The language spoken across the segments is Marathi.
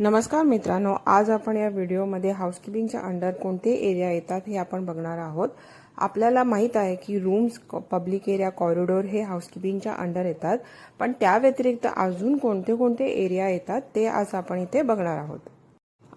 नमस्कार मित्रांनो, आज आपण या व्हिडिओमध्ये हाऊसकीपिंगच्या अंडर कोणते एरिया येतात हे आपण बघणार आहोत। आपल्याला माहित आहे की रूम्स, पब्लिक एरिया, कॉरिडोर हे हाऊसकीपिंगच्या अंडर येतात, पण त्या व्यतिरिक्त अजून कोणते कोणते एरिया येतात ते आज आपण इथे बघणार आहोत।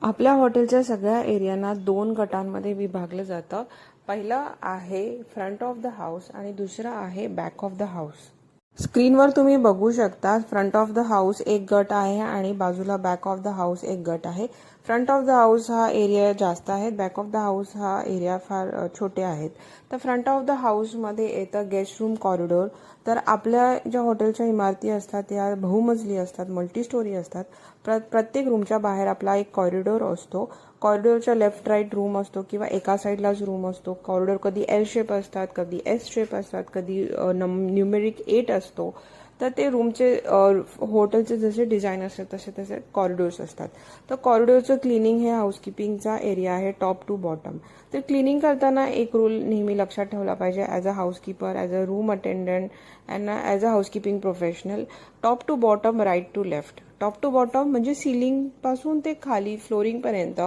आपल्या हॉटेलच्या सगळ्या एरियांना दोन गटांमध्ये विभागलं जातं। पहिला आहे फ्रंट ऑफ द हाऊस आणि दुसरा आहे बॅक ऑफ द हाऊस। स्क्रीनवर तुम्ही बघू शकता, फ्रंट ऑफ द हाऊस एक गट आहे आणि बाजूला बॅक ऑफ द हाऊस एक गट आहे। फ्रंट ऑफ द हाऊस हा एरिया जास्त आहे, बॅक ऑफ द हाऊस हा एरिया फार छोटे आहेत। तर फ्रंट ऑफ द हाऊसमध्ये येतं गेस्ट रूम, कॉरिडोर। तर आपल्या ज्या हॉटेलच्या इमारती असतात त्या बहुमजली असतात, मल्टी स्टोरी असतात। प्रत्येक रूमच्या बाहेर आपला एक कॉरिडोर असतो। कॉरिडोरच्या लेफ्ट राईट रूम असतो किंवा एका साईडलाच रूम असतो। कॉरिडोर कधी एल शेप असतात, कधी एस शेप असतात, कधी न्यूमेरिक 8 असतो। तर ते रूमचे हॉटेलचे जसे डिझाईन असतात तसे तसे कॉरिडोर्स असतात। तर कॉरिडोरचं क्लिनिंग हे हाऊसकीपिंगचा एरिया आहे, टॉप टू बॉटम। तर क्लिनिंग करताना एक रूल नेहमी लक्षात ठेवला पाहिजे, as a housekeeper, as a room attendant and as a housekeeping professional. Top to bottom, right to left. Top to bottom म्हणजे सीलिंग पासून ते खाली फ्लोरिंग पर्यंत,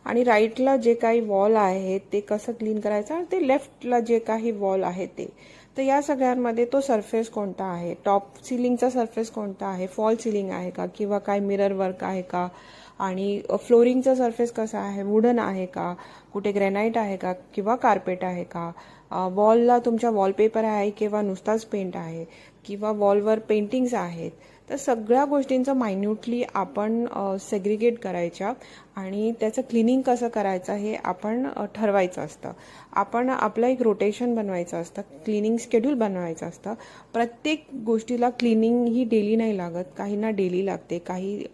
आणि राईटला जे काही वॉल आहे ते कसं क्लीन करायचं आणि ते लेफ्टला जे काही वॉल आहे ते। तर या सगळ्यांमध्ये तो सरफेस कोणता आहे, टॉप सिलिंगचा सरफेस कोणता आहे, फॉल सिलिंग आहे का किंवा काय मिरर वर्क आहे का, आणि फ्लोरिंगचा सरफेस कसा आहे, वुडन आहे का, कुठे ग्रेनाइट आहे का किंवा कार्पेट आहे का, वॉलला तुमच्या वॉलपेपर आहे किंवा नुसताच पेंट आहे किंवा वॉलवर पेंटिंग्स आहेत। तर सगळ्या गोष्टींचं मायन्यूटली आपण सेग्रिगेट करायच्या आणि त्याचं क्लिनिंग कसं करायचं हे आपण ठरवायचं असतं। आपण आपलं एक रोटेशन बनवायचं असतं, क्लिनिंग शेड्यूल बनवायचं असतं। प्रत्येक गोष्टीला क्लिनिंग ही डेली नाही लागत, काहींना डेली लागते, काही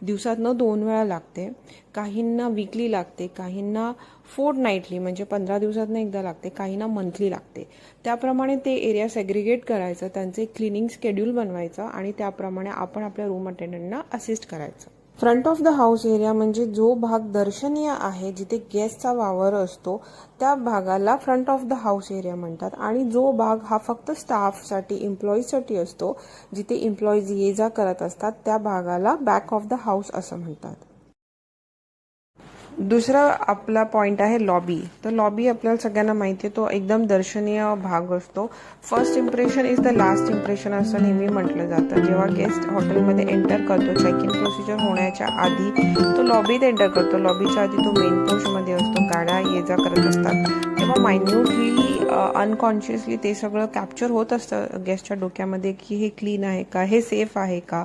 दिवसातनं 2 वेळा लागते, काहींना वीकली लागते, काहींना फोर्टनाईटली म्हणजे 15 दिवसातनं एकदा लागते, काहींना मंथली लागते। त्याप्रमाणे ते एरिया सेग्रिगेट करायचं, त्यांचे क्लिनिंग शेड्यूल बनवायचं आणि त्याप्रमाणे आपण आपल्या रूम अटेंडंटना असिस्ट करायचं। Front of the house area म्हणजे जो भाग दर्शनीय आहे, जिथे गेस्टचा वावर असतो त्या भागाला front of the house area म्हणतात। आणि जो भाग हा फक्त स्टाफसाठी, एम्प्लॉईजसाठी असतो, जिथे एम्प्लॉईज ये जा करत असतात, त्या भागाला बॅक ऑफ द हाऊस असं म्हणतात। दुसरा आपला पॉइंट आहे लॉबी। तर लॉबी आपल्याला सगळ्यांना माहिती आहे, तो एकदम दर्शनीय भाग असतो। First impression is the last impression असं नेहमी म्हटलं जातं। जेव्हा गेस्ट हॉटेलमध्ये एंटर करतो, चेक इन प्रोसिजर होण्याच्या आधी तो लॉबीत एंटर करतो। लॉबीच्या आधी तो मेन पोर्शमध्ये असतो, गाड्या ये जा करत असतात, तेव्हा मायन्यूटली अनकॉन्शियसली ते सगळं कॅप्चर होत असतं गेस्टच्या डोक्यामध्ये की हे क्लीन आहे का, हे सेफ आहे का,